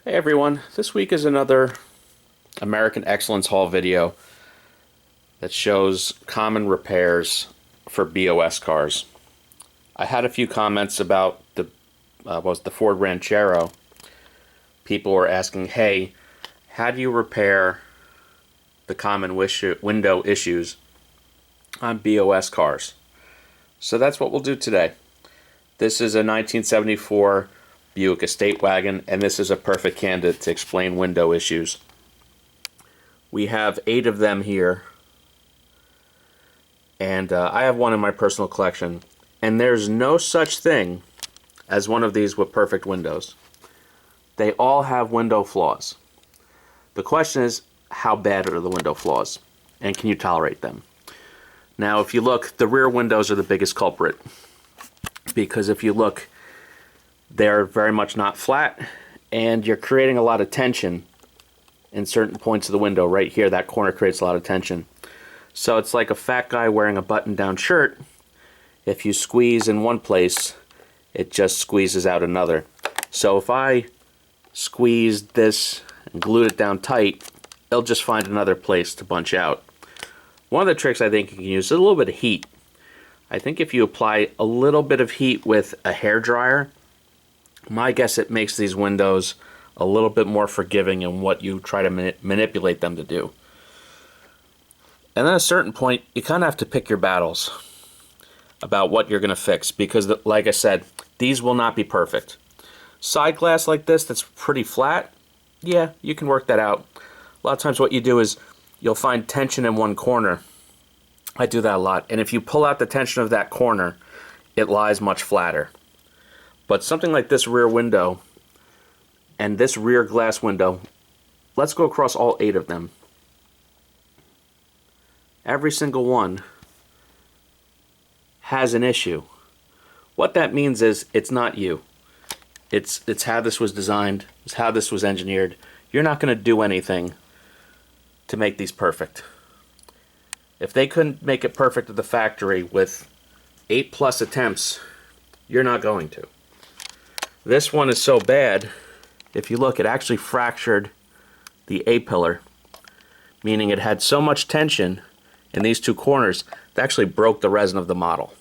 Hey everyone, this week is another American Excellence Haul video that shows common repairs for BOS cars. I had a few comments about the Ford Ranchero. People were asking, hey, how do you repair the common window issues on BOS cars? So that's what we'll do today. This is a 1974 Buick Estate Wagon, and this is a perfect candidate to explain window issues. We have 8 of them here, and I have one in my personal collection, and there's no such thing as one of these with perfect windows. They all have window flaws. The question is, how bad are the window flaws, and can you tolerate them? Now, if you look, the rear windows are the biggest culprit, because if you look, they're very much not flat, and you're creating a lot of tension in certain points of the window. Right here, that corner creates a lot of tension. So it's like a fat guy wearing a button-down shirt. If you squeeze in one place, it just squeezes out another. So if I squeezed this and glued it down tight, it'll just find another place to bunch out. One of the tricks I think you can use is a little bit of heat. I think if you apply a little bit of heat with a hairdryer, my guess it makes these windows a little bit more forgiving in what you try to manipulate them to do. And then at a certain point, you kind of have to pick your battles about what you're going to fix, because like I said, these will not be perfect. Side glass like this that's pretty flat, yeah, you can work that out. A lot of times what you do is you'll find tension in one corner. I do that a lot. And if you pull out the tension of that corner, it lies much flatter. But something like this rear window and this rear glass window, let's go across all 8 of them. Every single one has an issue. What that means is it's not you. It's how this was designed, it's how this was engineered. You're not going to do anything to make these perfect. If they couldn't make it perfect at the factory with 8+ attempts, you're not going to. This one is so bad, if you look, it actually fractured the A-pillar, meaning it had so much tension in these 2 corners, it actually broke the resin of the model.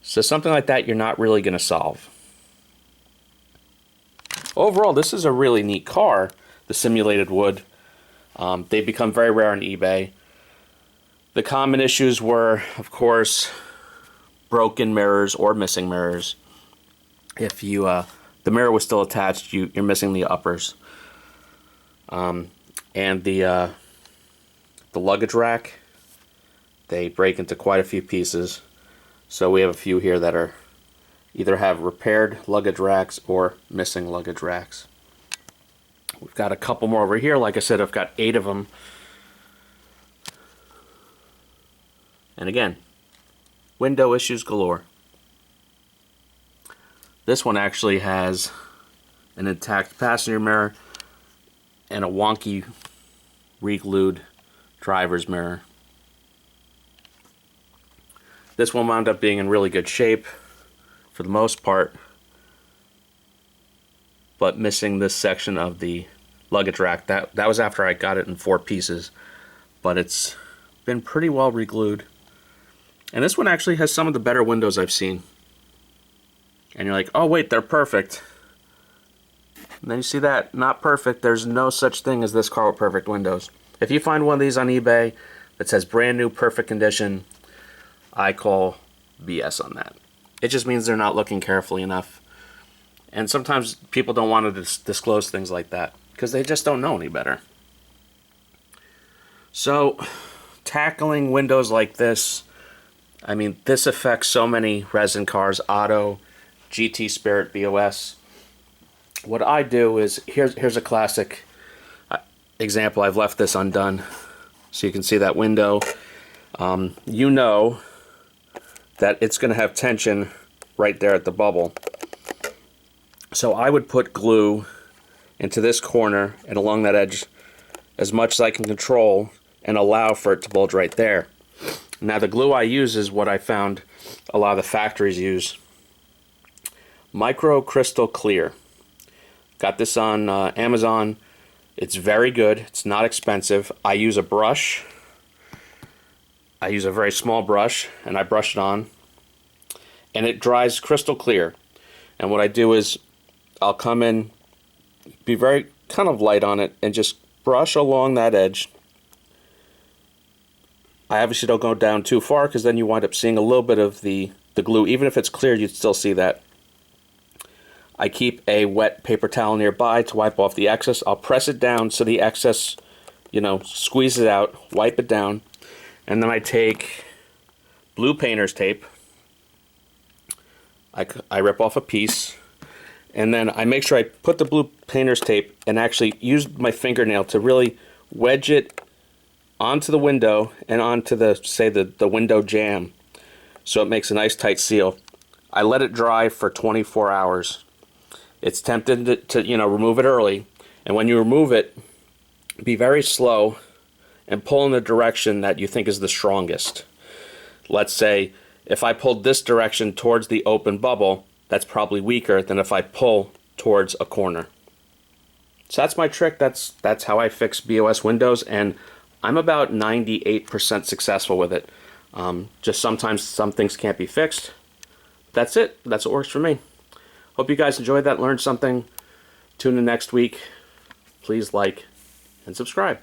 So something like that you're not really going to solve. Overall, this is a really neat car, the simulated wood. They become very rare on eBay. The common issues were, of course, broken mirrors or missing mirrors. If you the mirror was still attached, you're missing the uppers. And the luggage rack, they break into quite a few pieces. So we have a few here that are either have repaired luggage racks or missing luggage racks. We've got a couple more over here. Like I said, I've got 8 of them. And again, window issues galore. This one actually has an intact passenger mirror and a wonky re-glued driver's mirror. This one wound up being in really good shape for the most part, but missing this section of the luggage rack. That was after I got it in 4 pieces, but it's been pretty well re-glued. And this one actually has some of the better windows I've seen. And you're like, oh wait, they're perfect. And then you see that, not perfect. There's no such thing as this car with perfect windows. If you find one of these on eBay that says brand new, perfect condition, I call BS on that. It just means they're not looking carefully enough. And sometimes people don't want to disclose things like that because they just don't know any better. So, tackling windows like this, I mean, this affects so many resin cars, Auto, GT Spirit, BOS. What I do is, here's a classic example. I've left this undone so you can see that window. You know that it's going to have tension right there at the bubble. So I would put glue into this corner and along that edge as much as I can control and allow for it to bulge right there. Now the glue I use is what I found a lot of the factories use. Micro Crystal Clear. Got this on Amazon. It's very good. It's not expensive. I use a brush. I use a very small brush, and I brush it on, and it dries crystal clear. And what I do is I'll come in, be very kind of light on it, and just brush along that edge. I obviously don't go down too far, because then you wind up seeing a little bit of the glue. Even if it's clear, you'd still see that. I keep a wet paper towel nearby to wipe off the excess. I'll press it down so the excess, squeeze it out, wipe it down. And then I take blue painter's tape. I rip off a piece. And then I make sure I put the blue painter's tape and actually use my fingernail to really wedge it onto the window and onto the window jamb. So it makes a nice tight seal. I let it dry for 24 hours. It's tempting to remove it early. And when you remove it, be very slow and pull in the direction that you think is the strongest. Let's say if I pulled this direction towards the open bubble, that's probably weaker than if I pull towards a corner. So that's my trick. That's how I fix BOS windows, and I'm about 98% successful with it. Just sometimes some things can't be fixed. That's it. That's what works for me. Hope you guys enjoyed that, learned something. Tune in next week. Please like and subscribe.